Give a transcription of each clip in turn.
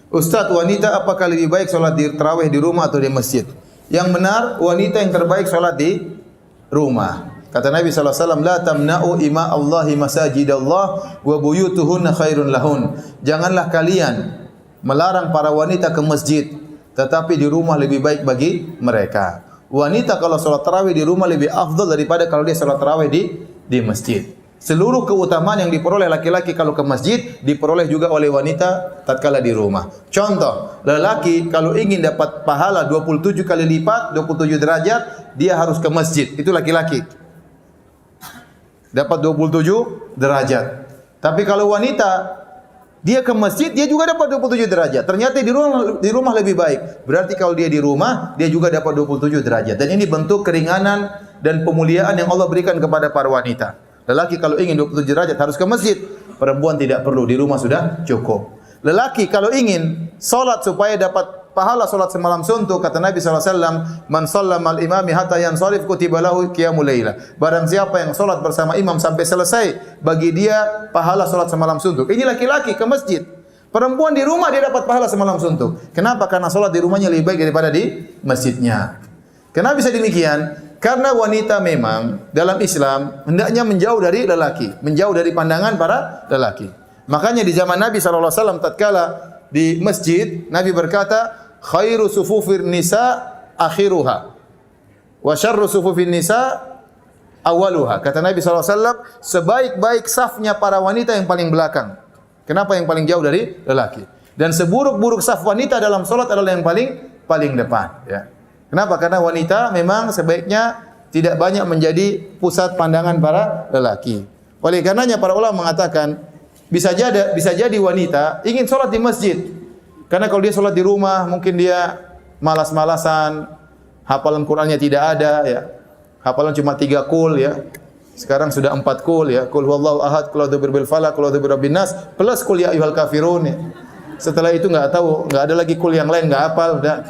Ustaz, wanita apakah lebih baik sholat di tarawih di rumah atau di masjid? Yang benar, wanita yang terbaik sholat di rumah. Kata Nabi SAW, la tamna'u ima Allahi masajidallah wa buyutuhunna khairun lahun. Janganlah kalian melarang para wanita ke masjid, tetapi di rumah lebih baik bagi mereka. Wanita kalau sholat tarawih di rumah lebih afdal daripada kalau dia sholat tarawih di masjid. Seluruh keutamaan yang diperoleh laki-laki kalau ke masjid diperoleh juga oleh wanita tatkala di rumah. Contoh, lelaki kalau ingin dapat pahala 27 kali lipat, 27 derajat, dia harus ke masjid. Itu laki-laki. Dapat 27 derajat. Tapi kalau wanita dia ke masjid, dia juga dapat 27 derajat. Ternyata di rumah lebih baik. Berarti kalau dia di rumah, dia juga dapat 27 derajat. Dan ini bentuk keringanan dan pemuliaan yang Allah berikan kepada para wanita. Lelaki kalau ingin 27 derajat harus ke masjid. Perempuan tidak perlu, di rumah sudah cukup. Lelaki kalau ingin salat supaya dapat pahala salat semalam suntuk, kata Nabi SAW, man shallama al-imami hatta yansarif kutiba lahu qiyamul laila. Barang siapa yang salat bersama imam sampai selesai, bagi dia pahala salat semalam suntuk. Ini laki-laki ke masjid. Perempuan di rumah dia dapat pahala semalam suntuk. Kenapa? Karena salat di rumahnya lebih baik daripada di masjidnya. Kenapa bisa demikian? Karena wanita memang dalam Islam hendaknya menjauh dari lelaki, menjauh dari pandangan para lelaki. Makanya di zaman Nabi SAW tatkala di masjid, Nabi berkata, khairu sufufir nisa akhiruha wa syarru sufufin nisa awaluha. Kata Nabi SAW, sebaik-baik safnya para wanita yang paling belakang. Kenapa yang paling jauh dari lelaki? Dan seburuk-buruk saf wanita dalam salat adalah yang paling depan, ya. Kenapa? Karena wanita memang sebaiknya tidak banyak menjadi pusat pandangan para lelaki. Oleh karenanya para ulama mengatakan bisa jadi wanita ingin sholat di masjid. Karena kalau dia sholat di rumah mungkin dia malas-malasan, hafalan Qur'annya tidak ada, ya. Hafalan cuma 3 qul, ya. Sekarang sudah 4 qul, ya. Qul huwallahu ahad, qul a'udzu birabbil falaq, qul a'udzu birabbin nas, plus qul ya ayyuhal kafirun. Ya. Setelah itu enggak ada lagi qul yang lain, enggak hafal, udah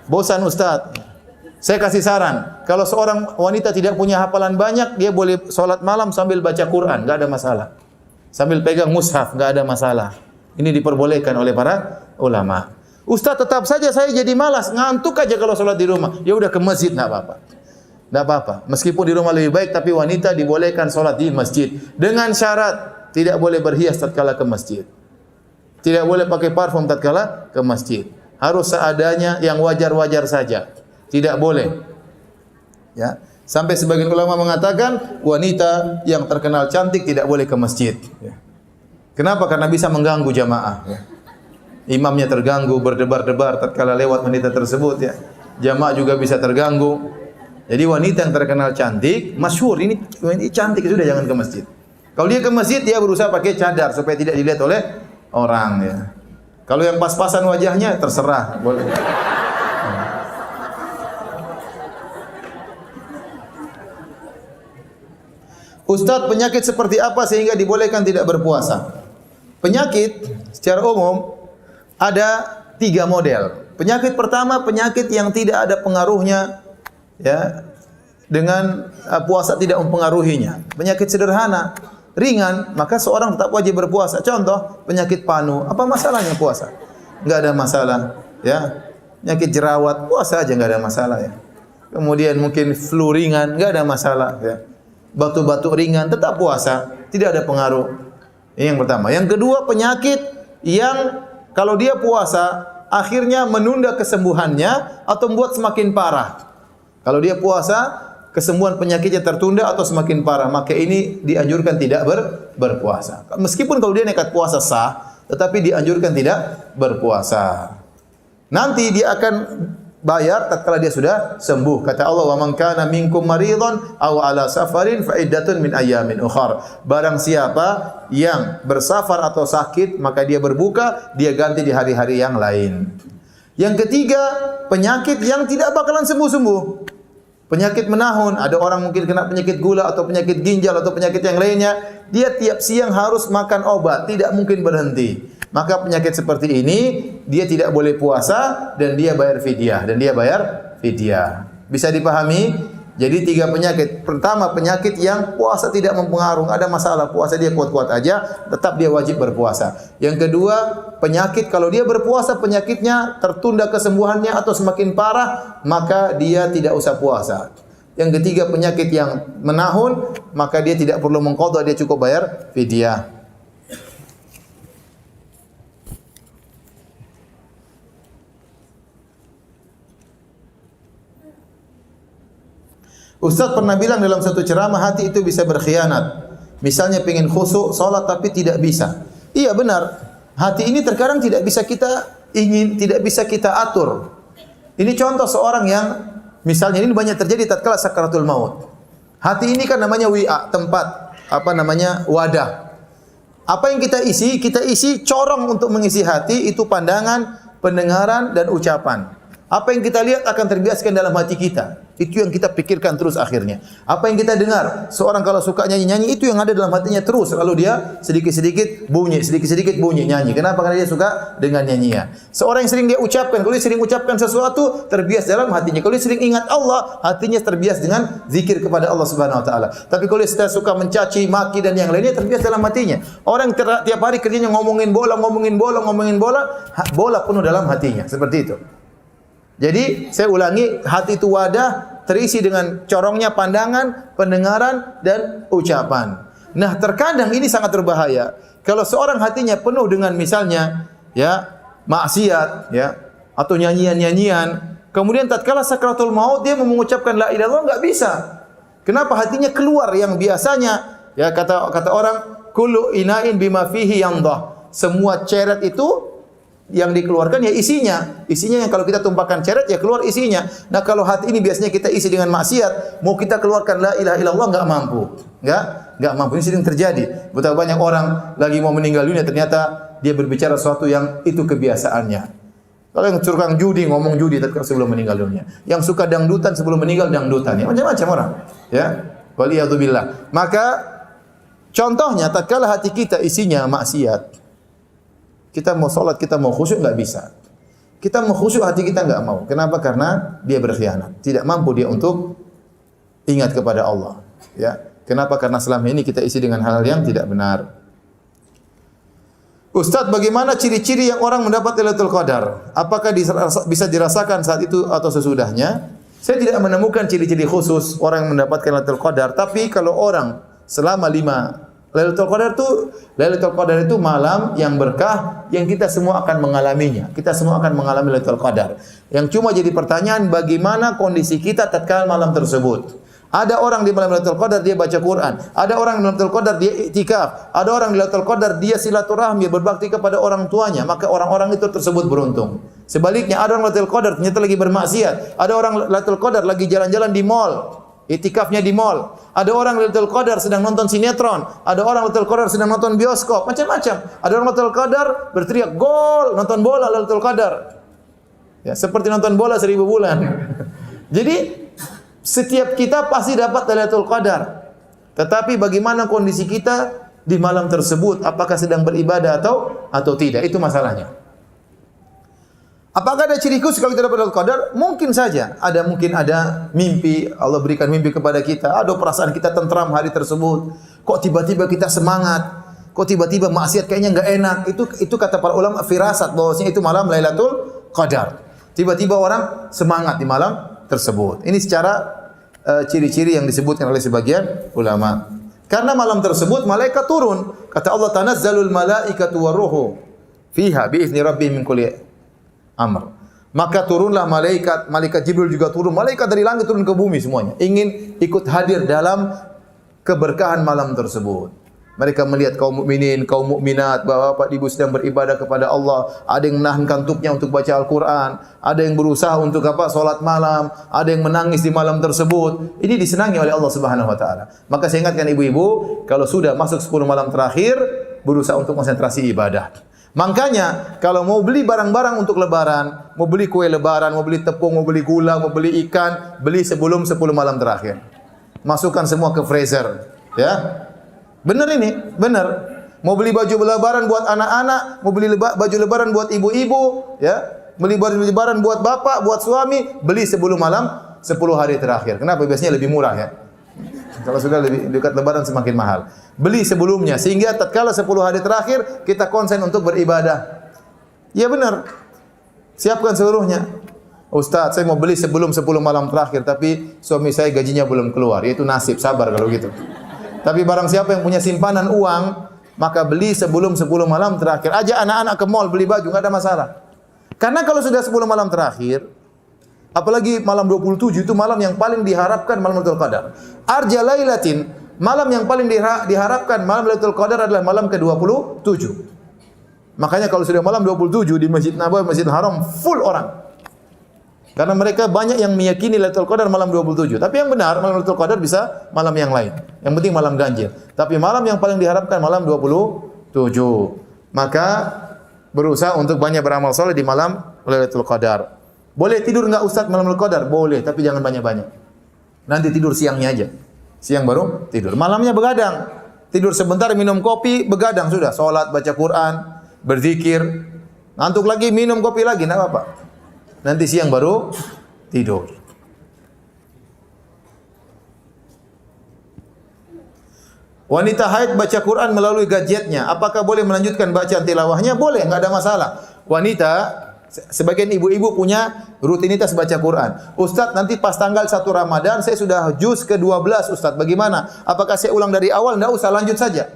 bosan Ustaz. Saya kasih saran, kalau seorang wanita tidak punya hafalan banyak, dia boleh sholat malam sambil baca Quran, enggak ada masalah. Sambil pegang mushaf, enggak ada masalah. Ini diperbolehkan oleh para ulama. Ustaz, tetap saja saya jadi malas, ngantuk aja kalau sholat di rumah. Ya udah ke masjid, enggak apa-apa. Enggak apa-apa. Meskipun di rumah lebih baik, tapi wanita dibolehkan sholat di masjid. Dengan syarat, tidak boleh berhias tatkala ke masjid. Tidak boleh pakai parfum tatkala ke masjid. Harus seadanya, yang wajar-wajar saja. Tidak boleh. Ya. Sampai sebagian ulama mengatakan wanita yang terkenal cantik tidak boleh ke masjid. Ya. Kenapa? Karena bisa mengganggu jamaah. Ya. Imamnya terganggu, berdebar-debar tatkala lewat wanita tersebut. Ya. Jamaah juga bisa terganggu. Jadi wanita yang terkenal cantik, masyhur ini cantik, sudah jangan ke masjid. Kalau dia ke masjid, dia berusaha pakai cadar supaya tidak dilihat oleh orang. Ya. Kalau yang pas-pasan wajahnya terserah, boleh. Ustaz, penyakit seperti apa sehingga dibolehkan tidak berpuasa? Penyakit secara umum ada 3 model. Penyakit pertama, penyakit yang tidak ada pengaruhnya, ya, dengan puasa tidak mempengaruhinya. Penyakit sederhana, ringan, maka seorang tetap wajib berpuasa. Contoh, penyakit panu, apa masalahnya puasa? Enggak ada masalah, ya. Penyakit jerawat, puasa aja enggak ada masalah, ya. Kemudian mungkin flu ringan, enggak ada masalah, ya. Batuk-batuk ringan tetap puasa, tidak ada pengaruh. Ini yang pertama. Yang kedua, penyakit yang kalau dia puasa akhirnya menunda kesembuhannya atau membuat semakin parah. Kalau dia puasa, kesembuhan penyakitnya tertunda atau semakin parah, maka ini dianjurkan tidak berpuasa. Meskipun kalau dia nekat puasa sah, tetapi dianjurkan tidak berpuasa. Nanti dia akan bayar tatkala dia sudah sembuh. Kata Allah, "Wa man kana minkum maridhan aw ala safarin fa iddatun min ayyamin ukhar." Barang siapa yang bersafar atau sakit, maka dia berbuka, dia ganti di hari-hari yang lain. Yang ketiga, penyakit yang tidak bakalan sembuh-sembuh. Penyakit menahun, ada orang mungkin kena penyakit gula atau penyakit ginjal atau penyakit yang lainnya, dia tiap siang harus makan obat, tidak mungkin berhenti. Maka penyakit seperti ini dia tidak boleh puasa dan dia bayar fidyah. Bisa dipahami? Jadi 3 penyakit. Pertama, penyakit yang puasa tidak mempengaruhi, ada masalah, puasa dia kuat-kuat aja, tetap dia wajib berpuasa. Yang kedua, penyakit kalau dia berpuasa penyakitnya tertunda kesembuhannya atau semakin parah, maka dia tidak usah puasa. Yang ketiga, penyakit yang menahun, maka dia tidak perlu mengqadha, dia cukup bayar fidyah. Ustaz pernah bilang dalam satu ceramah, hati itu bisa berkhianat. Misalnya pengen khusyuk salat tapi tidak bisa. Iya benar. Hati ini terkadang tidak bisa kita ingin, tidak bisa kita atur. Ini contoh seorang yang misalnya ini banyak terjadi tatkala sakaratul maut. Hati ini kan namanya wi'a, tempat, wadah. Apa yang kita isi? Kita isi corong untuk mengisi hati itu pandangan, pendengaran dan ucapan. Apa yang kita lihat akan terbiaskan dalam hati kita. Itu yang kita pikirkan terus akhirnya. Apa yang kita dengar, seorang kalau suka nyanyi-nyanyi, itu yang ada dalam hatinya terus. Lalu dia sedikit-sedikit bunyi, nyanyi. Kenapa? Karena dia suka dengan nyanyian. Seorang yang sering dia ucapkan, kalau dia sering ucapkan sesuatu, terbias dalam hatinya. Kalau dia sering ingat Allah, hatinya terbias dengan zikir kepada Allah Subhanahu wa taala. Tapi kalau dia suka mencaci, maki dan yang lainnya, terbias dalam hatinya. Orang tiap hari kerjanya ngomongin bola, bola penuh dalam hatinya. Seperti itu. Jadi saya ulangi, hati itu wadah terisi dengan corongnya pandangan, pendengaran dan ucapan. Nah, terkadang ini sangat berbahaya. Kalau seorang hatinya penuh dengan misalnya maksiat atau nyanyian-nyanyian, kemudian tatkala sakaratul maut dia mengucapkan la ilaha illallah enggak bisa. Kenapa? Hatinya keluar yang biasanya kata orang kullu ina'in bima fihi yandah. Semua ceret itu yang dikeluarkan ya isinya. Isinya yang kalau kita tumpahkan ceret ya keluar isinya. Nah, kalau hati ini biasanya kita isi dengan maksiat, mau kita keluarkan la ilaha illallah enggak mampu. Enggak mampu. Ini sering terjadi. Betapa banyak orang lagi mau meninggal dunia ternyata dia berbicara sesuatu yang itu kebiasaannya. Kalau yang tukang judi ngomong judi sebelum meninggal dunia. Yang suka dangdutan sebelum meninggal dangdutan. Ya macam-macam orang. Ya. Waliyadzubillah. Maka contohnya tatkala hati kita isinya maksiat, kita mau sholat, kita mau khusyuk nggak bisa. Kita mau khusyuk, hati kita nggak mau. Kenapa? Karena dia berkhianat. Tidak mampu dia untuk ingat kepada Allah. Ya. Kenapa? Karena selama ini kita isi dengan hal yang tidak benar. Ustaz, bagaimana ciri-ciri yang orang mendapat Lailatul Qadar? Apakah bisa dirasakan saat itu atau sesudahnya? Saya tidak menemukan ciri-ciri khusus orang yang mendapatkan Lailatul Qadar. Tapi kalau orang selama 5 Lailatul Qadar itu malam yang berkah yang kita semua akan mengalaminya. Kita semua akan mengalami Lailatul Qadar. Yang cuma jadi pertanyaan bagaimana kondisi kita tatkala malam tersebut. Ada orang di malam Lailatul Qadar dia baca Quran, ada orang di Lailatul Qadar dia iktikaf, ada orang di Lailatul Qadar dia silaturahmi berbakti kepada orang tuanya, maka orang-orang itu tersebut beruntung. Sebaliknya ada orang Lailatul Qadar ternyata lagi bermaksiat, ada orang Lailatul Qadar lagi jalan-jalan di mall, itikafnya di mall. Ada orang Lailatul Qadar sedang nonton sinetron, ada orang Lailatul Qadar sedang nonton bioskop, macam-macam. Ada orang Lailatul Qadar berteriak gol, nonton bola Lailatul Qadar. Ya, seperti nonton bola 1000 bulan. Jadi setiap kita pasti dapat Lailatul Qadar. Tetapi bagaimana kondisi kita di malam tersebut? Apakah sedang beribadah atau tidak? Itu masalahnya. Apakah ada ciri khusus kalau kita dapat Lailatul Qadar? Mungkin saja. Mungkin ada mimpi, Allah berikan mimpi kepada kita. Ada perasaan kita tentram hari tersebut. Kok tiba-tiba kita semangat? Kok tiba-tiba maksiat kayaknya enggak enak? Itu kata para ulama firasat bahwasanya itu malam Lailatul Qadar. Tiba-tiba orang semangat di malam tersebut. Ini secara ciri-ciri yang disebutkan oleh sebagian ulama. Karena malam tersebut malaikat turun. Kata Allah, tanazzalul malaikatu waruhu fiha biizni rabbihim min kulli amr. Maka turunlah malaikat Jibril juga turun, malaikat dari langit turun ke bumi semuanya, ingin ikut hadir dalam keberkahan malam tersebut. Mereka melihat kaum mukminin, kaum mukminat, bapak-bapak, ibu sedang beribadah kepada Allah. Ada yang menahan kantuknya untuk baca Al-Quran, ada yang berusaha untuk salat malam, ada yang menangis di malam tersebut. Ini disenangi oleh Allah Subhanahu wa taala. Maka saya ingatkan ibu-ibu, kalau sudah masuk 10 malam terakhir, berusaha untuk konsentrasi ibadah. Makanya kalau mau beli barang-barang untuk lebaran, mau beli kue lebaran, mau beli tepung, mau beli gula, mau beli ikan, beli sebelum 10 malam terakhir. Masukkan semua ke freezer, ya. Benar ini, benar. Mau beli baju lebaran buat anak-anak, mau beli baju lebaran buat ibu-ibu, ya. Beli baju lebaran buat bapak, buat suami, beli sebelum malam 10 hari terakhir. Kenapa? Biasanya lebih murah ya. Kalau sudah lebih dekat lebaran semakin mahal. Beli sebelumnya sehingga tatkala 10 hari terakhir kita konsen untuk beribadah. Ya benar. Siapkan seluruhnya. Ustaz, saya mau beli sebelum 10 malam terakhir tapi suami saya gajinya belum keluar. Yaitu nasib, sabar kalau gitu. Tapi barang siapa yang punya simpanan uang, maka beli sebelum 10 malam terakhir. Ajak anak-anak ke mall beli baju, enggak ada masalah. Karena kalau sudah 10 malam terakhir, apalagi malam 27 itu malam yang paling diharapkan malam Lailatul Qadar. Arja lailatin, malam yang paling diharapkan malam Lailatul Qadar adalah malam ke-27. Makanya kalau sudah malam 27 di Masjid Nabawi, Masjidil Haram full orang. Karena mereka banyak yang meyakini Lailatul Qadar malam 27. Tapi yang benar malam Lailatul Qadar bisa malam yang lain. Yang penting malam ganjil. Tapi malam yang paling diharapkan malam 27. Maka berusaha untuk banyak beramal soleh di malam Lailatul Qadar. Boleh tidur enggak Ustaz malam Lailatul Qadar? Boleh, tapi jangan banyak-banyak. Nanti tidur siangnya aja. Siang baru tidur. Malamnya begadang. Tidur sebentar, minum kopi, begadang sudah. Salat, baca Quran, berzikir. Ngantuk lagi, minum kopi lagi, enggak apa-apa. Nanti siang baru tidur. Wanita haid baca Quran melalui gadgetnya. Apakah boleh melanjutkan bacaan tilawahnya? Boleh, enggak ada masalah. Wanita, sebagian ibu-ibu punya rutinitas baca Quran. Ustaz, nanti pas tanggal 1 Ramadan saya sudah juz ke-12 Ustaz. Bagaimana? Apakah saya ulang dari awal? Enggak usah, lanjut saja.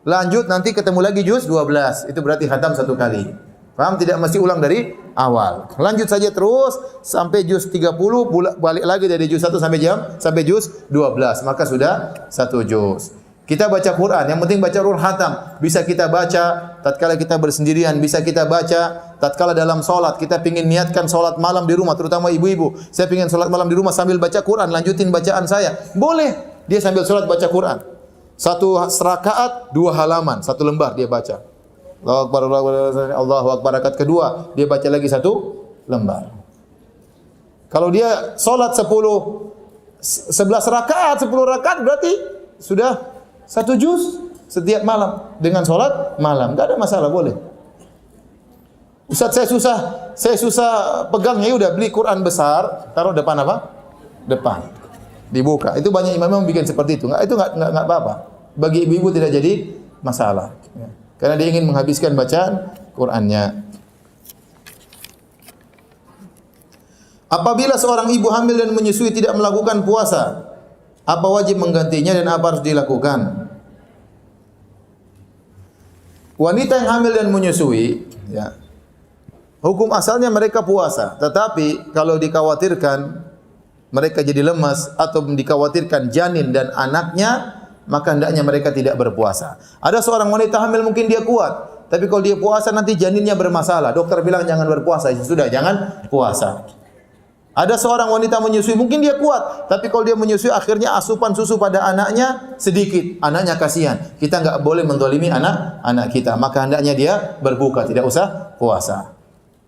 Lanjut, nanti ketemu lagi juz 12. Itu berarti khatam 1 kali. Paham? Tidak mesti ulang dari awal. Lanjut saja terus sampai juz 30, balik lagi dari juz 1 sampai juz 12. Maka sudah 1 juz. Kita baca Quran, yang penting baca Quran khatam. Bisa kita baca tatkala kita bersendirian, bisa kita baca tatkala dalam salat. Kita pingin niatkan salat malam di rumah, terutama ibu-ibu. Saya pingin salat malam di rumah sambil baca Quran, lanjutin bacaan saya. Boleh. Dia sambil salat baca Quran. 1 rakaat 2 halaman, 1 lembar dia baca. Allahu Akbar, Allahu Akbar. Rakaat kedua dia baca lagi 1 lembar. Kalau dia salat 11 rakaat, 10 rakaat berarti sudah 1 juz setiap malam dengan salat malam. Enggak ada masalah, boleh. Ustaz, saya susah pegangnya, udah beli Quran besar, taruh depan apa? Depan. Dibuka. Itu banyak imam yang bikin seperti itu. Itu enggak apa-apa. Bagi ibu-ibu tidak jadi masalah. Ya. Karena dia ingin menghabiskan bacaan Qur'annya. Apabila seorang ibu hamil dan menyusui tidak melakukan puasa, apa wajib menggantinya dan apa harus dilakukan? Wanita yang hamil dan menyusui, ya, hukum asalnya mereka puasa. Tetapi kalau dikhawatirkan mereka jadi lemas atau dikhawatirkan janin dan anaknya, maka hendaknya mereka tidak berpuasa. Ada seorang wanita hamil mungkin dia kuat, tapi kalau dia puasa nanti janinnya bermasalah. Dokter bilang jangan berpuasa, sudah jangan puasa. Ada seorang wanita menyusui, mungkin dia kuat, tapi kalau dia menyusui akhirnya asupan susu pada anaknya sedikit, anaknya kasihan. Kita enggak boleh mendolimi anak kita, maka hendaknya dia berbuka, tidak usah puasa.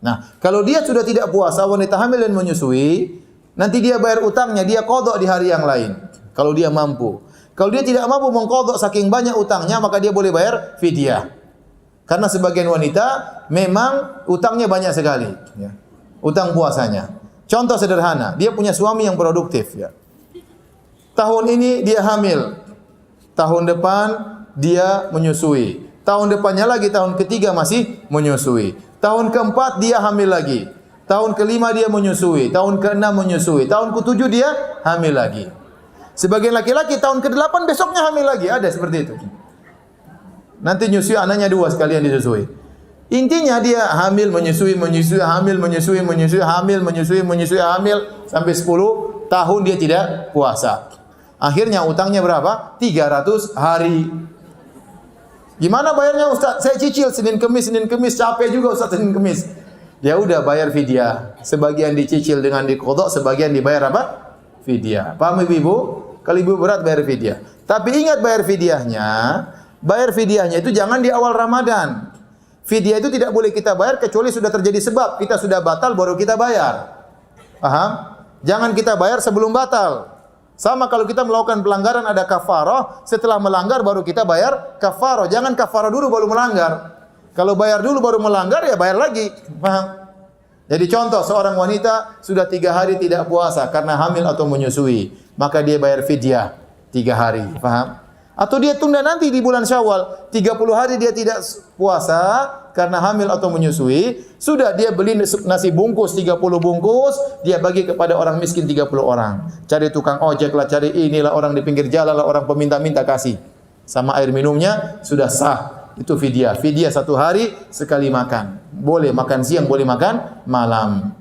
Nah, kalau dia sudah tidak puasa, wanita hamil dan menyusui, nanti dia bayar utangnya, dia qadha di hari yang lain. Kalau dia mampu. Kalau dia tidak mampu mengqadha saking banyak utangnya, maka dia boleh bayar fidyah. Karena sebagian wanita memang utangnya banyak sekali, ya. Utang puasanya. Contoh sederhana, dia punya suami yang produktif, ya. Tahun ini dia hamil. Tahun depan dia menyusui. Tahun depannya lagi, tahun ketiga masih menyusui. Tahun keempat dia hamil lagi. Tahun kelima dia menyusui. Tahun keenam menyusui. Tahun ketujuh dia hamil lagi. Sebagian laki-laki tahun ke-8 besoknya hamil lagi. Ada seperti itu. Nanti nyusui anaknya 2 sekalian disusui. Intinya dia hamil, menyusui, hamil, menyusui, hamil, sampai 10 tahun dia tidak puasa. Akhirnya utangnya berapa? 300 hari. Gimana bayarnya Ustaz? Saya cicil Senin Kemis, capek juga Ustaz Senin Kemis. Ya udah bayar fidyah. Sebagian dicicil dengan diqadha, sebagian dibayar apa? Fidyah. Paham Ibu? Kalau Ibu berat bayar fidyah. Tapi ingat bayar fidyahnya itu jangan di awal Ramadan. Fidyah itu tidak boleh kita bayar kecuali sudah terjadi sebab. Kita sudah batal baru kita bayar. Paham? Jangan kita bayar sebelum batal. Sama kalau kita melakukan pelanggaran ada kafarah, setelah melanggar baru kita bayar kafarah. Jangan kafarah dulu baru melanggar. Kalau bayar dulu baru melanggar ya bayar lagi. Paham? Jadi contoh, seorang wanita sudah 3 hari tidak puasa karena hamil atau menyusui, maka dia bayar fidyah 3 hari, paham? Atau dia tunda nanti di bulan Syawal, 30 hari dia tidak puasa karena hamil atau menyusui, sudah dia beli nasi bungkus 30 bungkus, dia bagi kepada orang miskin 30 orang. Cari tukang ojek lah, cari inilah orang di pinggir jalan lah, orang peminta-minta kasih. Sama air minumnya sudah sah. Itu fidyah. Fidyah 1 hari sekali makan. Boleh makan siang, boleh makan malam.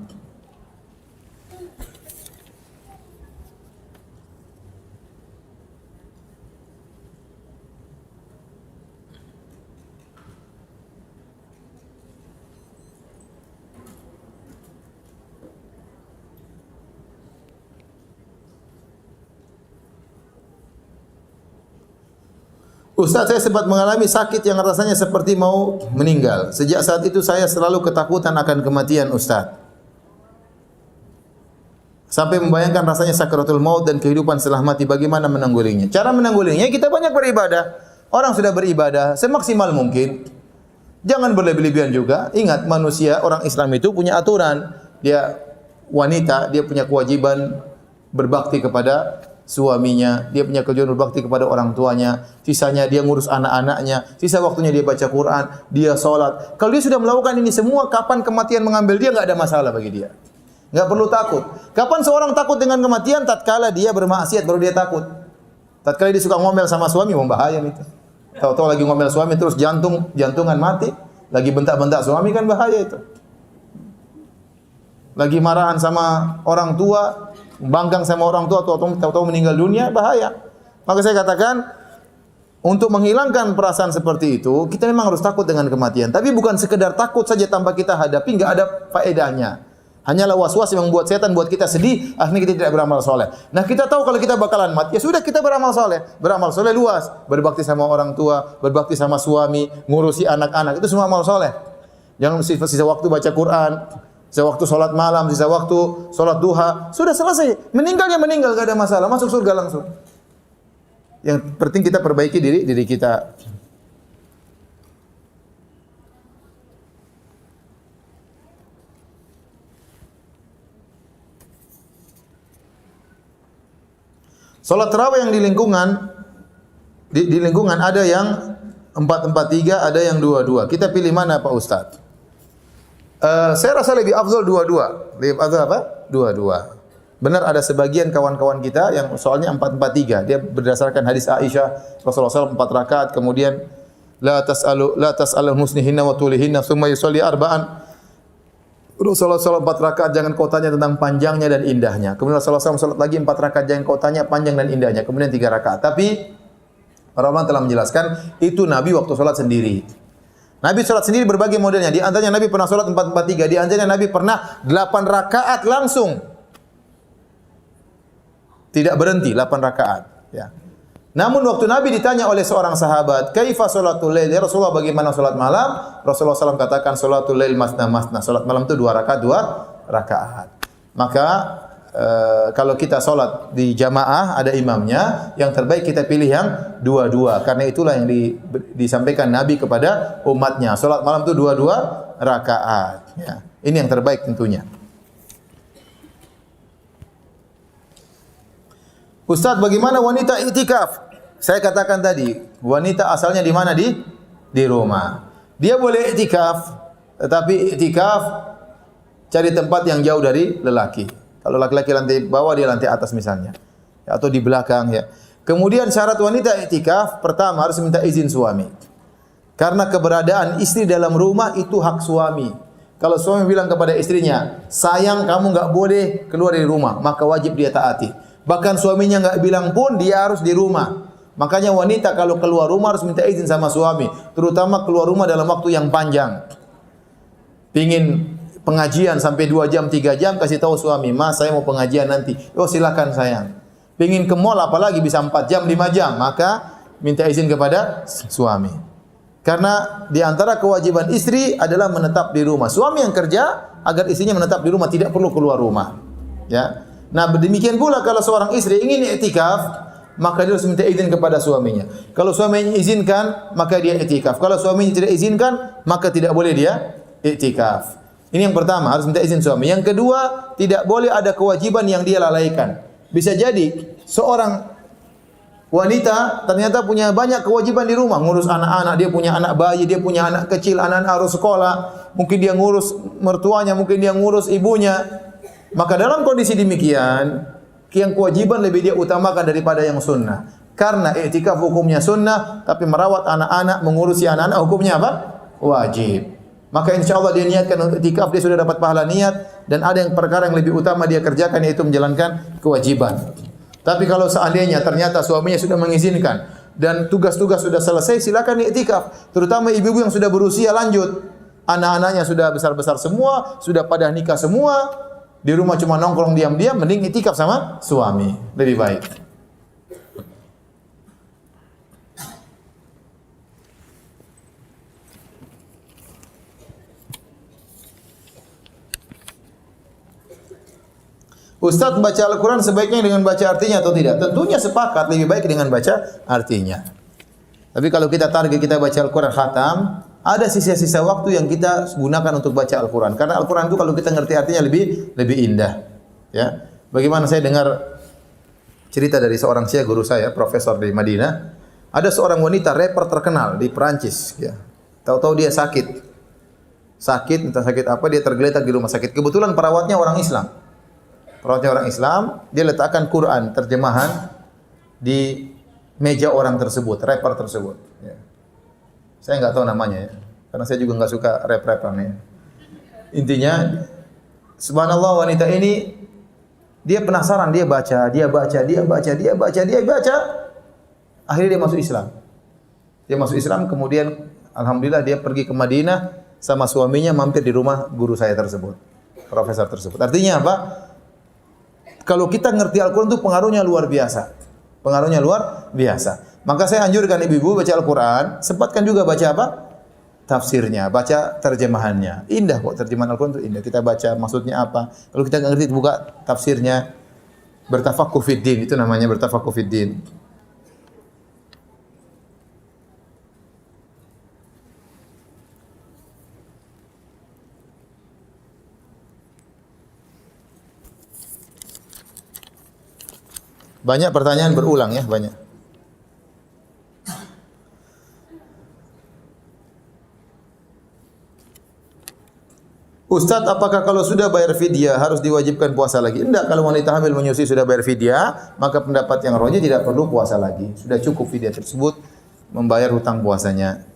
Ustaz, saya sempat mengalami sakit yang rasanya seperti mau meninggal. Sejak saat itu saya selalu ketakutan akan kematian, Ustaz. Sampai membayangkan rasanya sakaratul maut dan kehidupan setelah mati, bagaimana menanggulanginya? Cara menanggulanginya, kita banyak beribadah. Orang sudah beribadah semaksimal mungkin. Jangan berlebih-lebihan juga. Ingat, manusia, orang Islam itu punya aturan. Dia wanita, dia punya kewajiban berbakti kepada suaminya, dia punya kewajiban berbakti kepada orang tuanya, sisanya dia ngurus anak-anaknya, sisa waktunya dia baca Quran, dia sholat. Kalau dia sudah melakukan ini semua, kapan kematian mengambil dia, nggak ada masalah bagi dia. Nggak perlu takut. Kapan seorang takut dengan kematian? Tatkala dia bermaksiat baru dia takut. Tatkala dia suka ngomel sama suami, bahaya itu. Tahu-tahu lagi ngomel suami terus jantungan mati, lagi bentak-bentak suami, kan bahaya itu. Lagi marahan sama orang tua, banggang sama orang tua, tahu-tahu meninggal dunia, bahaya. Maka saya katakan, untuk menghilangkan perasaan seperti itu, kita memang harus takut dengan kematian. Tapi bukan sekedar takut saja tanpa kita hadapi, nggak ada faedahnya. Hanyalah was-was yang membuat setan buat kita sedih, akhirnya kita tidak beramal soleh. Nah, kita tahu kalau kita bakalan mati, ya sudah, kita beramal soleh. Beramal soleh luas, berbakti sama orang tua, berbakti sama suami, ngurusi anak-anak, itu semua amal soleh. Jangan sisa waktu baca Quran, sisa waktu sholat malam, sisa waktu sholat duha, sudah selesai. Meninggal ya meninggal, gak ada masalah, masuk surga langsung. Yang penting kita perbaiki diri kita. Sholat tarawih yang di lingkungan ada yang 4-4-3, ada yang 2-2. Kita pilih mana Pak Ustaz? Saya rasa lebih afdal 2-2. Lebih afdal apa? 2-2. Benar ada sebagian kawan-kawan kita yang soalnya 4-4-3. Dia berdasarkan hadis Aisyah, Rasulullah SAW 4 rakaat, kemudian la tas'alu husnihinna wa tulihinna tsumma yusalli arba'an. Rasulullah SAW 4 rakaat, jangan kau tanya tentang panjangnya dan indahnya. Kemudian Rasulullah SAW salat lagi 4 rakaat, jangan kau tanya panjang dan indahnya. Kemudian 3 rakaat. Tapi para ulama telah menjelaskan itu Nabi waktu salat sendiri. Nabi salat sendiri berbagai modelnya. Di antaranya Nabi pernah salat 4-4-3. Di antaranya Nabi pernah 8 rakaat langsung. Tidak berhenti 8 rakaat, ya. Namun waktu Nabi ditanya oleh seorang sahabat, "Kaifa sholatul lail?" Ya Rasulullah, bagaimana salat malam? Rasulullah SAW katakan, "Sholatul lail masna-masna." Salat malam itu 2 rakaat, 2 rakaat. Maka kalau kita salat di jamaah ada imamnya, yang terbaik kita pilih yang 2-2. Karena itulah yang disampaikan Nabi kepada umatnya. Salat malam itu 2-2 rakaat, ya. Ini yang terbaik tentunya. Ustaz, bagaimana wanita iktikaf? Saya katakan tadi, wanita asalnya di mana? Di rumah. Dia boleh iktikaf, tetapi iktikaf cari tempat yang jauh dari lelaki. Kalau laki-laki lantai bawah, dia lantai atas misalnya, atau di belakang, ya. Kemudian syarat wanita iktikaf pertama harus minta izin suami. Karena keberadaan istri dalam rumah itu hak suami. Kalau suami bilang kepada istrinya, "Sayang, kamu enggak boleh keluar dari rumah," maka wajib dia taati. Bahkan suaminya enggak bilang pun dia harus di rumah. Makanya wanita kalau keluar rumah harus minta izin sama suami, terutama keluar rumah dalam waktu yang panjang. Pingin pengajian sampai 2 jam, 3 jam, kasih tahu suami, "Mas, saya mau pengajian nanti." "Oh, silakan sayang." Pingin ke mall apalagi bisa 4 jam, 5 jam, maka minta izin kepada suami. Karena di antara kewajiban istri adalah menetap di rumah. Suami yang kerja agar istrinya menetap di rumah, tidak perlu keluar rumah. Ya. Nah, demikian pula kalau seorang istri ingin iktikaf, maka dia harus minta izin kepada suaminya. Kalau suaminya izinkan, maka dia iktikaf. Kalau suaminya tidak izinkan, maka tidak boleh dia iktikaf. Ini yang pertama, harus minta izin suami. Yang kedua, tidak boleh ada kewajiban yang dia lalaikan. Bisa jadi seorang wanita ternyata punya banyak kewajiban di rumah, ngurus anak-anak, dia punya anak bayi, dia punya anak kecil, anak-anak harus sekolah, mungkin dia ngurus mertuanya, mungkin dia ngurus ibunya. Maka dalam kondisi demikian, yang kewajiban lebih dia utamakan daripada yang sunnah. Karena i'tikaf hukumnya sunnah, tapi merawat anak-anak, mengurusi anak-anak hukumnya apa? Wajib. Maka insya Allah dia niatkan untuk i'tikaf, dia sudah dapat pahala niat, dan ada yang perkara yang lebih utama dia kerjakan, yaitu menjalankan kewajiban. Tapi kalau seandainya ternyata suaminya sudah mengizinkan dan tugas-tugas sudah selesai, silakan i'tikaf. Terutama ibu-ibu yang sudah berusia lanjut, anak-anaknya sudah besar-besar semua, sudah pada nikah semua, di rumah cuma nongkrong diam-diam, mending i'tikaf sama suami, lebih baik. Ustaz, baca Al-Quran sebaiknya dengan baca artinya atau tidak? Tentunya sepakat lebih baik dengan baca artinya. Tapi kalau kita target kita baca Al-Quran khatam, ada sisa-sisa waktu yang kita gunakan untuk baca Al-Quran. Karena Al-Quran itu kalau kita ngerti artinya lebih indah. Ya, bagaimana saya dengar cerita dari seorang syekh guru saya, profesor di Madinah. Ada seorang wanita rapper terkenal di Perancis. Ya, tahu-tahu dia sakit, entah sakit apa, dia tergeletak di rumah sakit. Kebetulan perawatnya orang Islam. Perawatnya orang Islam, dia letakkan Quran terjemahan di meja orang tersebut, rapper tersebut. Ya. Saya nggak tahu namanya ya, karena saya juga nggak suka rap-rapan ya. Intinya, subhanallah wanita ini dia penasaran, dia baca. Akhirnya dia masuk Islam. Dia masuk Islam, kemudian alhamdulillah dia pergi ke Madinah sama suaminya, mampir di rumah guru saya tersebut, profesor tersebut. Artinya apa? Kalau kita ngerti Al-Quran itu pengaruhnya luar biasa. Pengaruhnya luar biasa. Maka saya anjurkan ibu-ibu baca Al-Quran, sempatkan juga baca apa? Tafsirnya, baca terjemahannya. Indah kok terjemahan Al-Quran itu indah. Kita baca maksudnya apa. Kalau kita nggak ngerti, buka tafsirnya. Bertafaqquh fid din, itu namanya bertafaqquh fid din. Banyak pertanyaan berulang ya, banyak. Ustadz, apakah kalau sudah bayar fidyah harus diwajibkan puasa lagi? Tidak, kalau wanita hamil menyusui sudah bayar fidyah, maka pendapat yang rajih tidak perlu puasa lagi. Sudah cukup fidyah tersebut membayar hutang puasanya.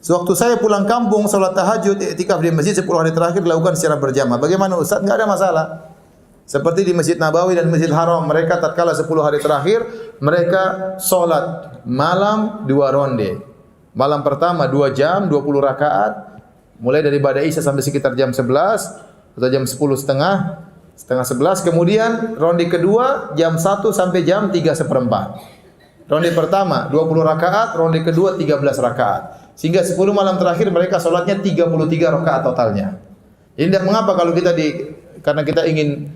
Sewaktu saya pulang kampung, salat tahajud, i'tikaf di masjid 10 hari terakhir dilakukan secara berjamaah. Bagaimana Ustaz? Enggak ada masalah. Seperti di Masjid Nabawi dan Masjid Haram, mereka tatkala 10 hari terakhir, mereka salat malam 2 ronde. Malam pertama 2 jam, 20 rakaat, mulai dari Ba'da Isya sampai sekitar jam 11 atau jam 10 setengah 11. Kemudian ronde kedua jam 1 sampai jam 3:4. Ronde pertama 20 rakaat, ronde kedua 13 rakaat. Sehingga 10 malam terakhir mereka sholatnya 33 rakaat totalnya. Jadi tidak mengapa kalau kita karena kita ingin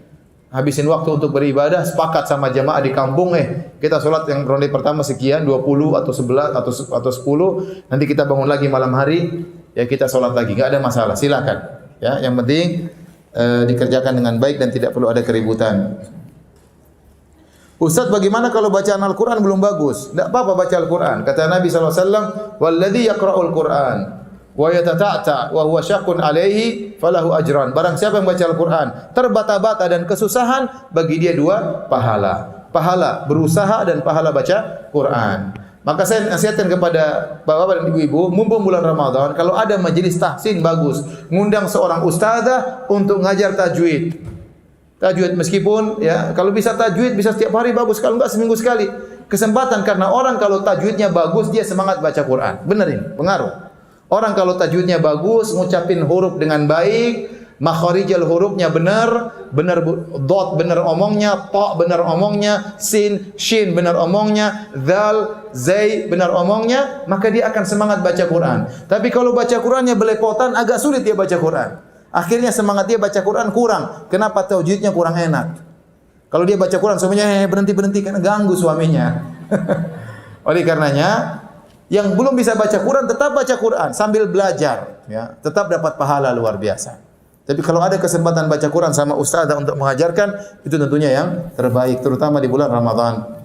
habisin waktu untuk beribadah, sepakat sama jamaah di kampung, kita sholat yang ronde pertama sekian, 20 atau 11 atau 10, nanti kita bangun lagi malam hari, ya kita sholat lagi, enggak ada masalah, silakan. Ya, yang penting dikerjakan dengan baik dan tidak perlu ada keributan. Ustaz, bagaimana kalau bacaan Al-Quran belum bagus? Tidak apa-apa baca Al-Quran. Kata Nabi SAW, "Walladhi yaqra'ul Quran wa yatata'ta wa huwa syaqqun alaihi falahu ajran." Barang siapa yang baca Al-Quran terbata-bata dan kesusahan, bagi dia 2 pahala. Pahala berusaha dan pahala baca Quran. Maka saya nasihatkan kepada bapak-bapak dan ibu-ibu, mumpung bulan Ramadan, kalau ada majelis tahsin bagus, ngundang seorang ustazah untuk ngajar tajwid. Tajwid meskipun ya kalau bisa tajwid bisa setiap hari bagus, kalau enggak seminggu sekali. Kesempatan karena orang kalau tajwidnya bagus dia semangat baca Quran. Benar ini, pengaruh. Orang kalau tajwidnya bagus, ngucapin huruf dengan baik, makharijal hurufnya benar dot benar omongnya, ta benar omongnya, sin, shin benar omongnya, dzal, zai benar omongnya, maka dia akan semangat baca Quran. Tapi kalau baca Qurannya belepotan, agak sulit dia baca Quran. Akhirnya semangat dia baca Quran kurang. Kenapa? Tajwidnya kurang enak. Kalau dia baca Quran suaminya berhenti karena ganggu suaminya. Oleh karenanya Yang belum bisa baca Quran tetap baca Quran sambil belajar, ya, tetap dapat pahala luar biasa. Tapi kalau ada kesempatan baca Quran sama ustazah untuk mengajarkan, itu tentunya yang terbaik, terutama di bulan Ramadan.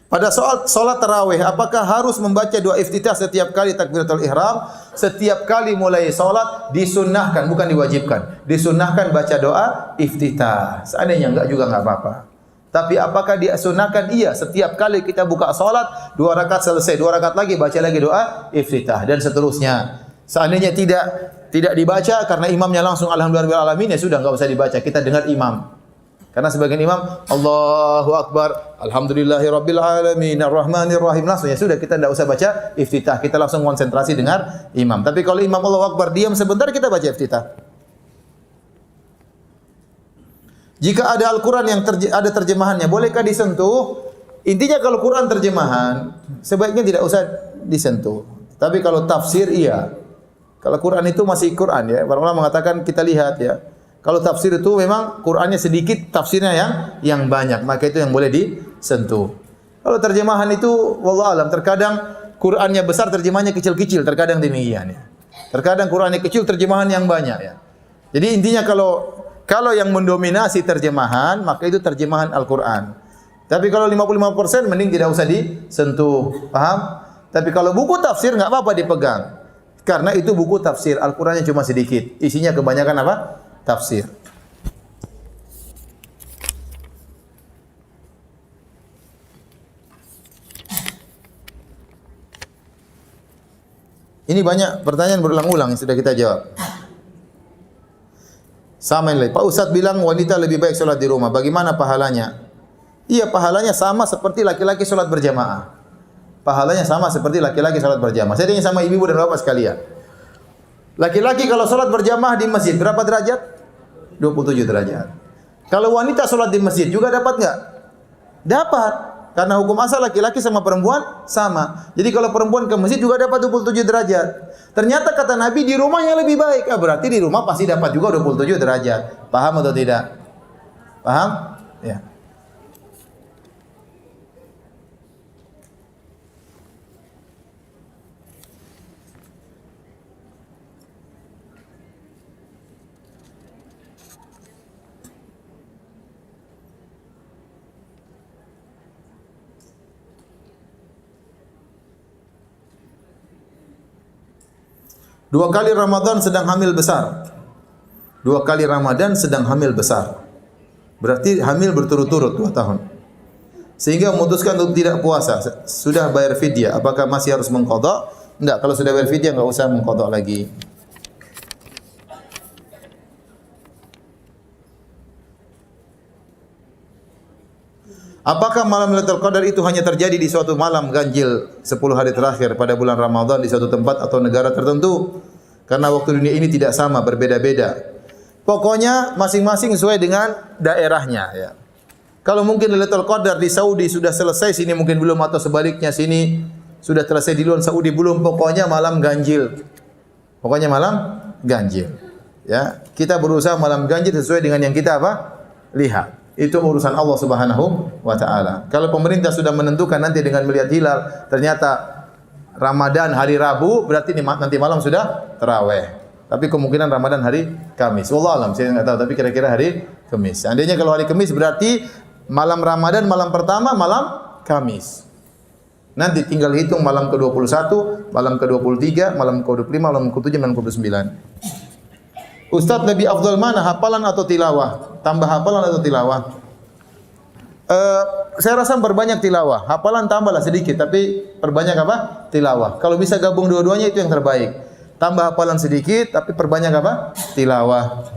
Pada soal salat tarawih, apakah harus membaca doa iftitah setiap kali takbiratul ihram? Setiap kali mulai salat disunnahkan, bukan diwajibkan. Disunnahkan baca doa iftitah. Seandainya enggak juga enggak apa-apa. Tapi apakah disunnahkan? Iya, setiap kali kita buka salat, 2 rakaat selesai, 2 rakaat lagi baca lagi doa iftitah dan seterusnya. Seandainya tidak dibaca karena imamnya langsung alhamdulillahirabbil alamin, ya sudah enggak usah dibaca, kita dengar imam. Karena sebagian imam Allahu Akbar, alhamdulillahirabbil alamin, arrahmanir rahim, langsung ya sudah, kita tidak usah baca iftitah, kita langsung konsentrasi dengar imam. Tapi kalau imam Allahu Akbar diam sebentar, kita baca iftitah. Jika ada Al-Qur'an yang ada terjemahannya, bolehkah disentuh? Intinya kalau Quran terjemahan, sebaiknya tidak usah disentuh. Tapi kalau tafsir iya. Kalau Quran itu masih Quran, ya. Para ulama mengatakan, kita lihat, ya. Kalau tafsir itu memang Qur'annya sedikit, tafsirnya yang banyak, maka itu yang boleh disentuh. Kalau terjemahan itu wallahu alam, terkadang Qur'annya besar, terjemahannya kecil-kecil, terkadang demikian, ya. Terkadang Qur'annya kecil, terjemahan yang banyak, ya. Jadi intinya kalau yang mendominasi terjemahan, maka itu terjemahan Al-Qur'an. Tapi kalau 55% mending tidak usah disentuh, paham? Tapi kalau buku tafsir enggak apa-apa dipegang. Karena itu buku tafsir, Al-Qur'annya cuma sedikit, isinya kebanyakan apa? Tafsir. Ini banyak pertanyaan berulang-ulang yang sudah kita jawab. Sama ini, Pak Ustadz bilang wanita lebih baik sholat di rumah. Bagaimana pahalanya? Iya, pahalanya sama seperti laki-laki sholat berjamaah. Pahalanya sama seperti laki-laki sholat berjamaah. Saya tanya sama ibu dan bapak sekalian. Laki-laki kalau sholat berjamaah di masjid berapa derajat? 27 derajat. Kalau wanita sholat di masjid juga dapat enggak? Dapat. Karena hukum asal laki-laki sama perempuan sama. Jadi kalau perempuan ke masjid juga dapat 27 derajat. Ternyata kata Nabi di rumahnya lebih baik. Berarti di rumah pasti dapat juga 27 derajat. Paham atau tidak? Paham? Ya. Dua kali Ramadan sedang hamil besar. 2 kali Ramadan sedang hamil besar. Berarti hamil berturut-turut 2 tahun. Sehingga memutuskan untuk tidak puasa. Sudah bayar fidyah. Apakah masih harus mengqadha? Enggak, kalau sudah bayar fidyah enggak usah mengqadha lagi. Apakah malam Lailatul Qadar itu hanya terjadi di suatu malam ganjil 10 hari terakhir pada bulan Ramadan di suatu tempat atau negara tertentu? Karena waktu dunia ini tidak sama, berbeda-beda. Pokoknya masing-masing sesuai dengan daerahnya, ya. Kalau mungkin Lailatul Qadar di Saudi sudah selesai, sini mungkin belum, atau sebaliknya, sini sudah selesai di luar Saudi belum, pokoknya malam ganjil. Pokoknya malam ganjil. Ya, kita berusaha malam ganjil sesuai dengan yang kita apa? Lihat. Itu urusan Allah Subhanahu wa taala. Kalau pemerintah sudah menentukan nanti dengan melihat hilal, ternyata Ramadan hari Rabu, berarti nanti malam sudah tarawih. Tapi kemungkinan Ramadan hari Kamis. Wallahu alam, saya enggak tahu, tapi kira-kira hari Kamis. Seandainya kalau hari Kamis berarti malam Ramadan malam pertama malam Kamis. Nanti tinggal hitung malam ke-21, malam ke-23, malam ke-25, malam ke-7, malam ke-29. Ustaz, lebih afdal mana, hafalan atau tilawah? Tambah hafalan atau tilawah? Saya rasa perbanyak tilawah. Hafalan tambahlah sedikit, tapi perbanyak apa? Tilawah. Kalau bisa gabung dua-duanya itu yang terbaik. Tambah hafalan sedikit, tapi perbanyak apa? Tilawah.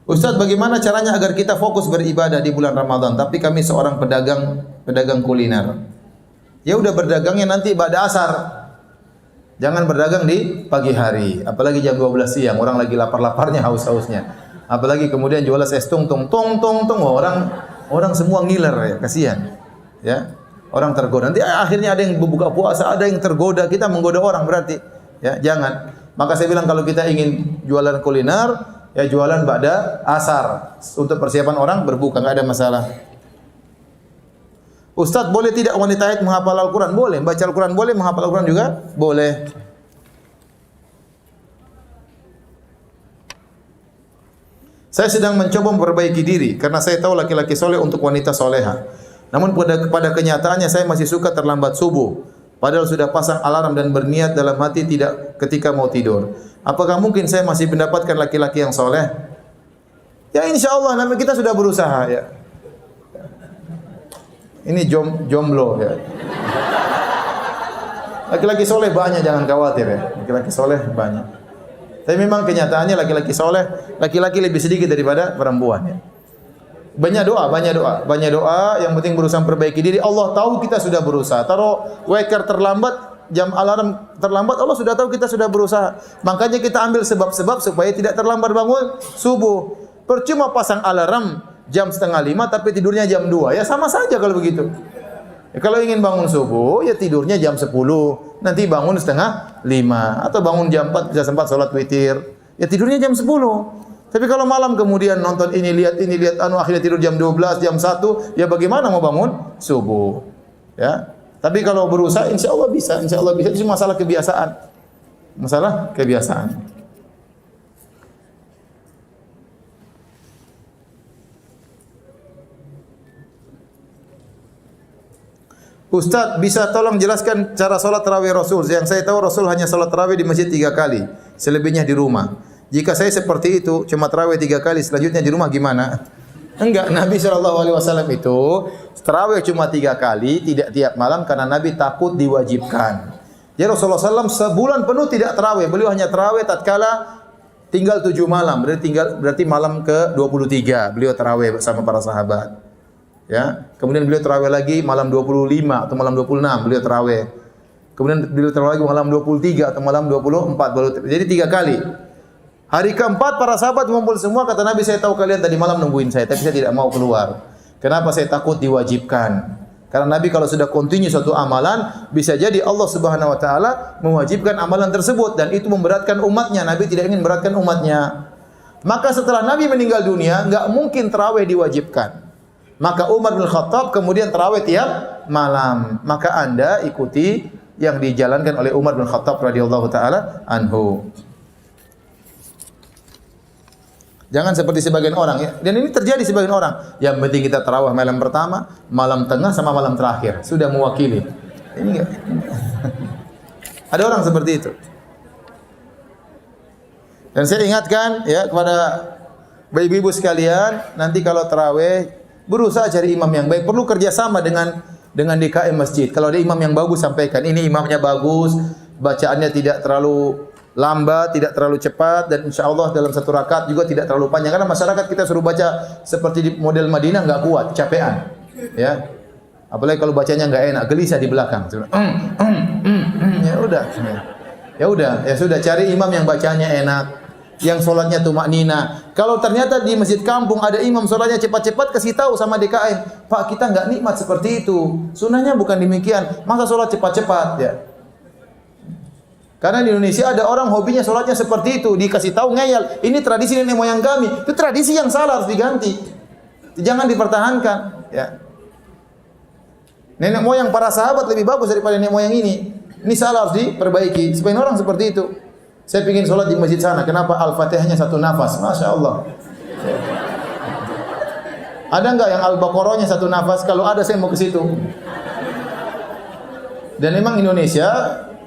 Ustaz, bagaimana caranya agar kita fokus beribadah di bulan Ramadan? Tapi kami seorang pedagang kuliner. Ya udah, berdagangnya nanti pada asar. Jangan berdagang di pagi hari, apalagi jam 12 siang, orang lagi lapar-laparnya, haus-hausnya. Apalagi kemudian jual es tong, orang semua ngiler, ya, kasihan. Ya. Orang tergoda. Nanti akhirnya ada yang berbuka puasa, ada yang tergoda, kita menggoda orang berarti. Ya, jangan. Maka saya bilang kalau kita ingin jualan kuliner, ya jualan ba'da asar untuk persiapan orang berbuka, enggak ada masalah. Ustaz, boleh tidak wanita haid menghafal Al-Quran? Boleh. Baca Al-Quran boleh, menghafal Al-Quran juga boleh. Saya sedang mencoba memperbaiki diri karena saya tahu laki-laki soleh untuk wanita soleha. Namun pada kenyataannya saya masih suka terlambat subuh. Padahal sudah pasang alarm dan berniat dalam hati tidak ketika mau tidur. Apakah mungkin saya masih mendapatkan laki-laki yang soleh? Ya insya Allah, namanya kita sudah berusaha ya. Ini jomblo ya. Laki-laki soleh banyak, jangan khawatir ya. Laki-laki soleh banyak. Tapi memang kenyataannya laki-laki soleh, laki-laki lebih sedikit daripada perempuan ya. Banyak doa, banyak doa, banyak doa. Yang penting berusaha perbaiki diri. Allah tahu kita sudah berusaha. Taruh waker terlambat, jam alarm terlambat, Allah sudah tahu kita sudah berusaha. Makanya kita ambil sebab-sebab supaya tidak terlambat bangun subuh. Percuma pasang alarm jam 4:30 tapi tidurnya jam 2. Ya sama saja kalau begitu. Ya, kalau ingin bangun subuh, ya tidurnya jam 10. Nanti bangun 4:30 atau bangun jam 4 bisa sempat salat witir. Ya tidurnya jam 10. Tapi kalau malam kemudian nonton ini lihat akhirnya tidur jam 12, jam 1, ya bagaimana mau bangun subuh? Ya. Tapi kalau berusaha insya Allah bisa. Itu masalah kebiasaan. Masalah kebiasaan. Ustaz, bisa tolong jelaskan cara salat tarawih Rasul? Yang saya tahu Rasul hanya salat tarawih di masjid 3 kali, selebihnya di rumah. Jika saya seperti itu, cuma tarawih 3 kali, selanjutnya di rumah gimana? Enggak, Nabi SAW itu tarawih cuma 3 kali, tidak tiap malam karena Nabi takut diwajibkan. Ya Rasulullah SAW sebulan penuh tidak tarawih, beliau hanya tarawih tatkala tinggal 7 malam, berarti malam ke-23 beliau tarawih bersama para sahabat. Ya, kemudian beliau tarawih lagi malam 25 atau malam 26 beliau tarawih. Kemudian beliau tarawih lagi malam 23 atau malam 24 jadi 3 kali. Hari keempat para sahabat mengumpul semua, kata Nabi, saya tahu kalian tadi malam nungguin saya, tapi saya tidak mau keluar. Kenapa? Saya takut diwajibkan. Karena Nabi kalau sudah continue suatu amalan, bisa jadi Allah Subhanahu wa taala mewajibkan amalan tersebut dan itu memberatkan umatnya. Nabi tidak ingin memberatkan umatnya. Maka setelah Nabi meninggal dunia, enggak mungkin tarawih diwajibkan. Maka Umar bin Khattab kemudian tarawih tiap malam. Maka Anda ikuti yang dijalankan oleh Umar bin Khattab radhiyallahu taala anhu. Jangan seperti sebagian orang ya. Dan ini terjadi sebagian orang. Yang penting kita tarawih malam pertama, malam tengah sama malam terakhir. Sudah mewakili. Ini enggak. Ada orang seperti itu. Dan saya ingatkan ya kepada ibu-ibu sekalian, nanti kalau tarawih berusaha cari imam yang baik. Perlu kerjasama dengan DKM masjid. Kalau ada imam yang bagus, sampaikan. Ini imamnya bagus, bacaannya tidak terlalu lambat, tidak terlalu cepat, dan insya Allah dalam satu rakaat juga tidak terlalu panjang. Karena masyarakat kita suruh baca seperti di model Madinah nggak kuat, capean. Ya, apalagi kalau bacanya nggak enak, gelisah di belakang. Ya udah, ya sudah, cari imam yang bacanya enak, yang sholatnya tumaknina. Kalau ternyata di masjid kampung ada imam sholatnya cepat-cepat, kasih tahu sama DKM, Pak, kita nggak nikmat seperti itu. Sunnahnya bukan demikian. Masa sholat cepat-cepat ya? Karena di Indonesia ada orang hobinya sholatnya seperti itu, dikasih tahu ngeyel. Ini tradisi nenek moyang kami. Itu tradisi yang salah, harus diganti. Jangan dipertahankan. Ya. Nenek moyang para sahabat lebih bagus daripada nenek moyang ini. Ini salah, harus diperbaiki. Sebagian orang seperti itu. Saya ingin sholat di masjid sana. Kenapa Al-Fatihahnya 1 nafas? Masya Allah. Ada enggak yang Al-Baqarahnya 1 nafas? Kalau ada saya mau ke situ. Dan memang Indonesia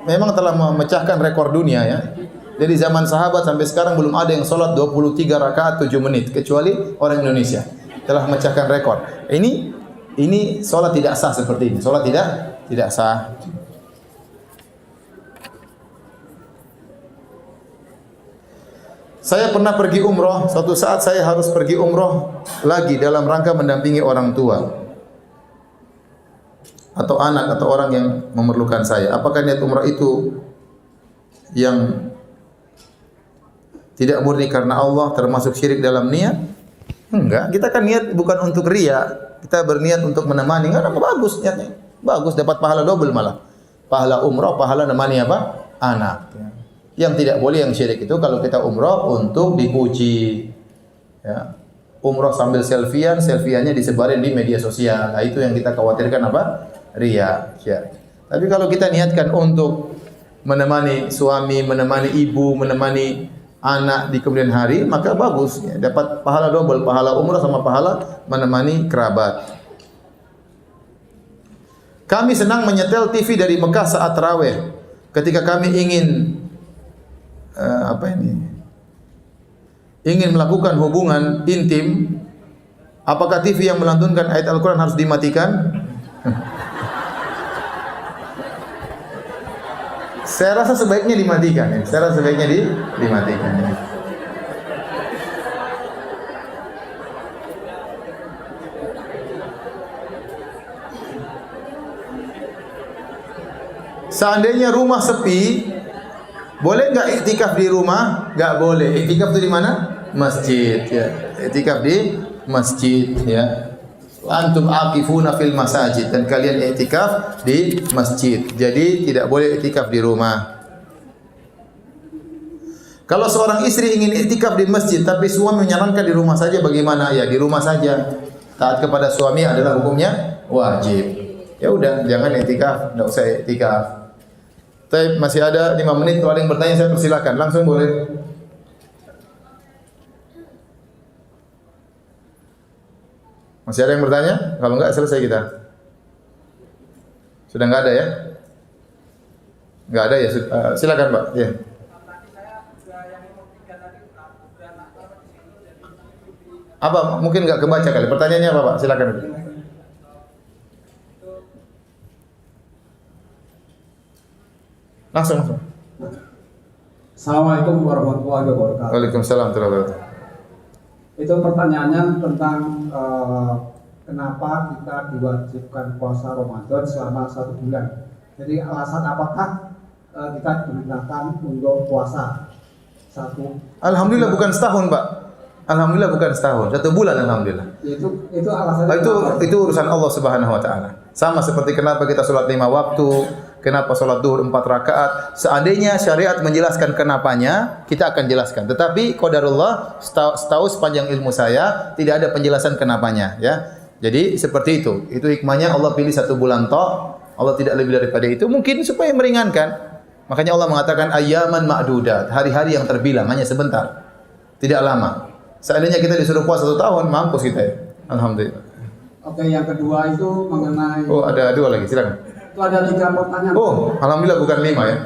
memang telah memecahkan rekor dunia ya. Dari zaman sahabat sampai sekarang belum ada yang sholat 23 rakaat 7 menit kecuali orang Indonesia. Telah memecahkan rekor. Ini sholat tidak sah seperti ini. Sholat tidak sah. Saya pernah pergi umroh, suatu saat saya harus pergi umroh lagi dalam rangka mendampingi orang tua atau anak atau orang yang memerlukan saya. Apakah niat umrah itu yang tidak murni karena Allah, termasuk syirik dalam niat? Enggak, kita kan niat bukan untuk riya, kita berniat untuk menemani. Enggak apa bagus niatnya. Bagus, dapat pahala double malah. Pahala umrah, pahala nemani apa? Anak. Yang tidak boleh yang syirik itu kalau kita umrah untuk dipuji. Ya. Umrah sambil selfieannya disebarin di media sosial. Nah, itu yang kita khawatirkan apa? Riya. Ya. Tapi kalau kita niatkan untuk menemani suami, menemani ibu, menemani anak di kemudian hari, maka bagus. Ya. Dapat pahala double, pahala umrah sama pahala menemani kerabat. Kami senang menyetel TV dari Mekah saat tarawih. Ketika kami ingin ingin melakukan hubungan intim, apakah TV yang melantunkan ayat Al-Quran harus dimatikan? Saya rasa sebaiknya dimatikan. Saya rasa sebaiknya dimatikan. Seandainya rumah sepi, boleh nggak iktikaf di rumah? Nggak boleh. Iktikaf itu di mana? Masjid. Ya. Iktikaf di masjid. Ya. Antum aqifuna fil masajid, dan kalian iktikaf di masjid. Jadi tidak boleh iktikaf di rumah. Kalau seorang istri ingin iktikaf di masjid, tapi suami menyarankan di rumah saja, bagaimana? Ya di rumah saja. Taat kepada suami adalah hukumnya wajib. Ya udah, jangan iktikaf, enggak usah iktikaf. Tapi masih ada 5 menit, kalau ada yang bertanya saya persilakan, langsung boleh. Masih ada yang bertanya? Kalau enggak selesai kita. Sudah enggak ada ya? Enggak ada ya? Silakan Pak. Ya. Apa? Mungkin enggak kebaca kali. Pertanyaannya apa Pak? Silakan. Langsung. Assalamualaikum warahmatullahi wabarakatuh. Waalaikumsalam warahmatullahi wabarakatuh. Itu pertanyaannya tentang kenapa kita diwajibkan puasa Ramadan selama 1 bulan. Jadi alasan apakah kita diperintahkan untuk puasa 1? Alhamdulillah bukan setahun Pak. Alhamdulillah bukan setahun, 1 bulan alhamdulillah. Itu alasannya. Itu urusan Allah Subhanahu wa taala. Sama seperti kenapa kita salat 5 waktu, kenapa salat zuhur 4 rakaat. Seandainya syariat menjelaskan kenapanya, kita akan jelaskan. Tetapi qadarullah, setahu sepanjang ilmu saya tidak ada penjelasan kenapanya, ya. Jadi seperti itu. Itu hikmahnya Allah pilih 1 bulan toh. Allah tidak lebih daripada itu, mungkin supaya meringankan. Makanya Allah mengatakan ayyaman ma'dudat, hari-hari yang terbilang, hanya sebentar. Tidak lama. Seandainya kita disuruh puasa 1 tahun, mampus kita ya. Alhamdulillah. Oke, yang kedua itu mengenai. Oh, ada 2 lagi, silakan. Itu ada 3 pertanyaan. Oh, alhamdulillah bukan 5 ya.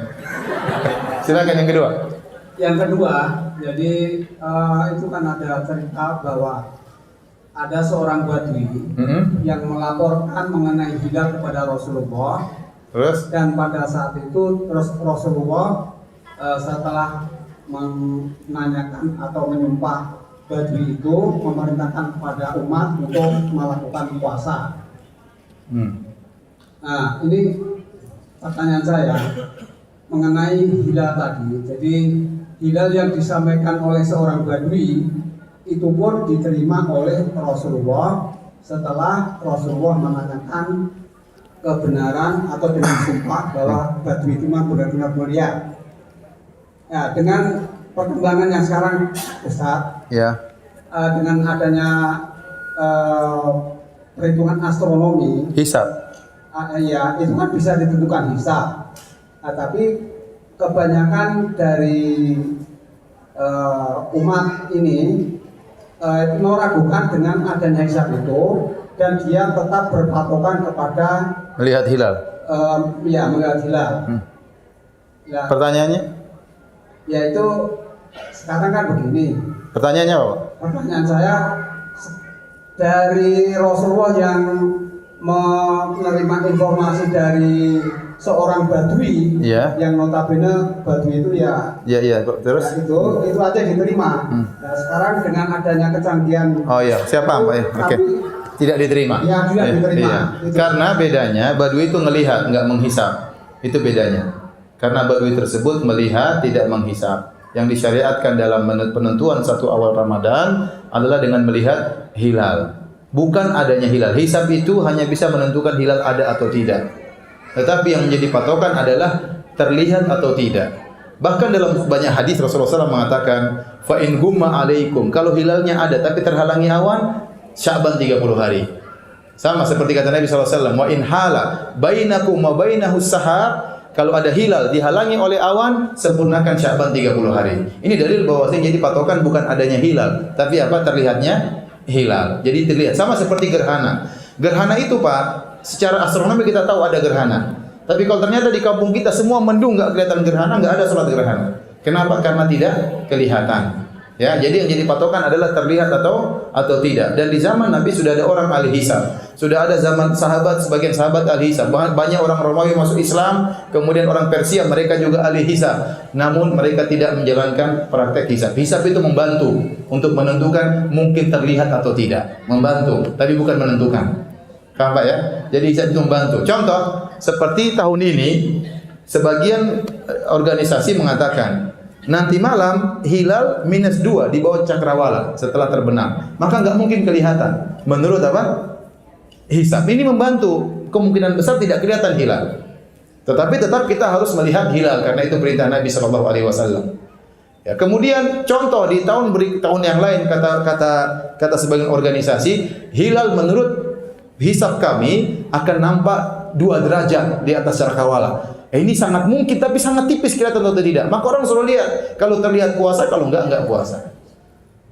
Silakan yang kedua. Yang kedua, jadi itu kan ada cerita bahwa ada seorang badui yang melaporkan mengenai hilal kepada Rasulullah. Terus? Dan pada saat itu Rasulullah setelah menanyakan atau menyumpah badui itu, memerintahkan kepada umat untuk melakukan puasa. Nah, ini pertanyaan saya mengenai hilal tadi. Jadi hilal yang disampaikan oleh seorang badui itu pun diterima oleh Rasulullah setelah Rasulullah menanyakan kebenaran atau dengan sumpah bahwa badui itu benar-benar mulia. Ya, dengan perkembangan yang sekarang Ustaz, ya. Dengan adanya perhitungan astronomi, Hisab. Ya, itu kan bisa ditentukan hisab. Tapi kebanyakan dari umat ini meragukan dengan adanya hisab itu, dan dia tetap berpatokan kepada Melihat hilal. Ya, melihat hilal. Ya, Pertanyaannya? yaitu sekarang kan begini. Pertanyaannya apa Pak? Pertanyaan saya, dari Rasulullah yang menerima informasi dari seorang badui, yang notabene badui itu ya terus ya itu aja diterima. Nah, sekarang dengan adanya kecanggihan, siapa Pak ya? Oke. Tidak diterima. Ya, tidak diterima. Iya. Karena bedanya badui itu melihat, enggak menghisab. Itu bedanya. Karena badui tersebut melihat, tidak menghisab. Yang disyariatkan dalam penentuan 1 awal Ramadan adalah dengan melihat hilal. Bukan adanya hilal. Hisab itu hanya bisa menentukan hilal ada atau tidak. Tetapi yang menjadi patokan adalah terlihat atau tidak. Bahkan dalam banyak hadis Rasulullah SAW mengatakan, fa in gumma alaikum, kalau hilalnya ada tapi terhalangi awan, Sya'ban 30 hari. Sama seperti kata Nabi SAW, wa in hala bainakum wa bainahu sahab, kalau ada hilal dihalangi oleh awan, sempurnakan Sya'ban 30 hari. Ini dalil bahwasanya jadi patokan bukan adanya hilal, tapi apa terlihatnya hilal. Jadi terlihat sama seperti gerhana. Gerhana itu Pak, secara astronomi kita tahu ada gerhana. Tapi kalau ternyata di kampung kita semua mendung, nggak kelihatan gerhana, nggak ada sholat gerhana. Kenapa? Karena tidak kelihatan. Ya, jadi yang jadi patokan adalah terlihat atau tidak. Dan di zaman Nabi sudah ada orang ahli hisab. Sudah ada zaman sahabat, sebagian sahabat ahli hisab. Banyak orang Romawi masuk Islam, kemudian orang Persia mereka juga ahli hisab. Namun mereka tidak menjalankan praktek hisab. Hisab itu membantu untuk menentukan mungkin terlihat atau tidak. Membantu, tapi bukan menentukan. Paham Pak ya? Jadi hisab itu membantu. Contoh, seperti tahun ini sebagian organisasi mengatakan nanti malam hilal -2 di bawah cakrawala setelah terbenam, maka nggak mungkin kelihatan. Menurut apa? Hisab. Ini membantu, kemungkinan besar tidak kelihatan hilal. Tetapi tetap kita harus melihat hilal karena itu perintah Nabi sallallahu alaihi wasallam. Ya, kemudian contoh di tahun yang lain kata sebagian organisasi, hilal menurut hisab kami akan nampak 2 derajat di atas cakrawala. Ini sangat mungkin tapi sangat tipis kelihatan atau tidak. Maka orang suruh lihat, kalau terlihat puasa, kalau enggak puasa.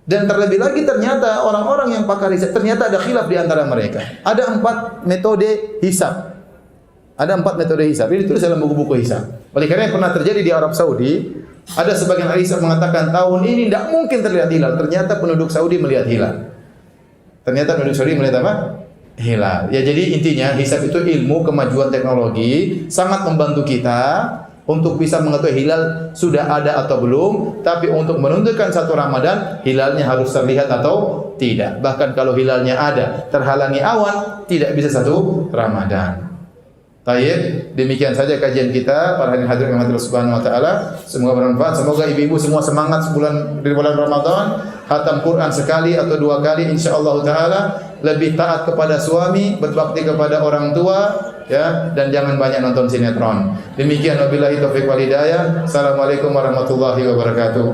Dan terlebih lagi ternyata orang-orang yang pakar hisab ternyata ada khilaf di antara mereka. Ada 4 metode hisab. Ada 4 metode hisab. Ini ditulis dalam buku-buku hisab. Oleh karena yang pernah terjadi di Arab Saudi, ada sebagian ahli hisab mengatakan tahun ini tidak mungkin terlihat hilal. Ternyata penduduk Saudi melihat hilal. Ternyata penduduk Saudi melihat apa? Hilal. Ya, jadi intinya hisab itu ilmu kemajuan teknologi, sangat membantu kita untuk bisa mengetahui hilal sudah ada atau belum, tapi untuk menentukan satu Ramadan hilalnya harus terlihat atau tidak. Bahkan kalau hilalnya ada terhalangi awan, tidak bisa satu Ramadan. Baik, demikian saja kajian kita para hadirin yang Allah Subhanahu wa taala. Semoga bermanfaat. Semoga ibu-ibu semua semangat di bulan Ramadan, khatam Quran sekali atau 2 kali insyaallah taala, lebih taat kepada suami, berbakti kepada orang tua, ya, dan jangan banyak nonton sinetron. Demikian wabillahi taufiq wal hidayah. Assalamualaikum warahmatullahi wabarakatuh.